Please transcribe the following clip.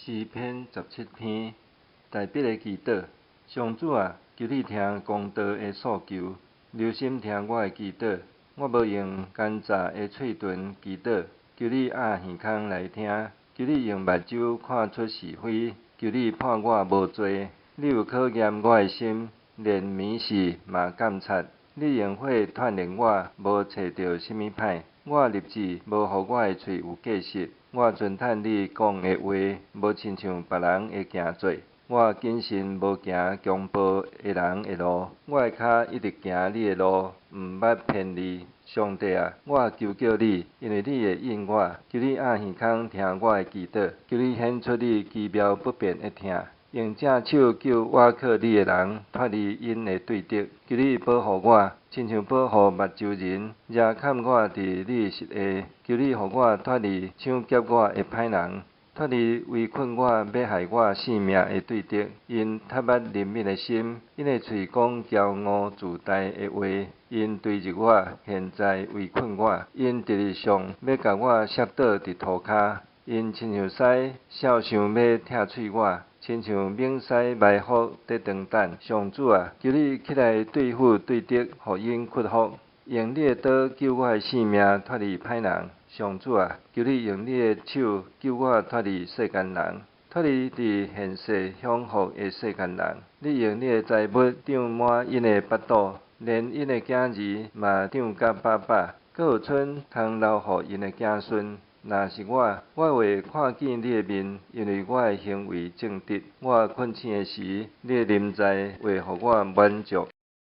诗篇17篇，大笔的祈祷。上主啊，求你听公道的诉求，留心听我的祈祷。我无用奸诈的嘴唇祈祷，求你压耳孔来听，求你用目睭看出是非，求你判我无罪。你有考验我的心，连暝时嘛监察。你用火锻炼我，无找到什么歹。我立志无互我的喙有过失，我遵趁你讲的话，无亲像别人的行做。我谨慎无行强暴的人的路，我的脚一直行你的路，毋捌偏离。上帝啊，我求叫你，因为你会应我，求你压耳孔听我的祈祷，求你显出你奇妙不变的疼。用正手救倚靠你的人脱离因的对敌，求你保护我，亲像保护目睭人，也看我伫你实下。求你互我脱离抢劫我的歹人，脱离围困我要害我性命的对敌。因太捌怜悯的心，因的喙讲骄傲自大的话，因追入我，现在围困我，因直日上要甲我摔倒伫涂骹，因亲像狮笑想要拆碎我。亲像猛狮埋伏在长等，上主啊，求你起来对付对敌，互因屈服，用你的刀救我的性命脱离歹人。上主啊，求你用你的手救我脱离世间人，脱离伫现世享福的世间人。你用你的财物长满因的腹肚，连因的囝儿嘛长甲饱饱，阁有剩通留互因的子孙。若是我会看见你的面，因为我的行为正直。我困醒的时，你的临在会互我满足。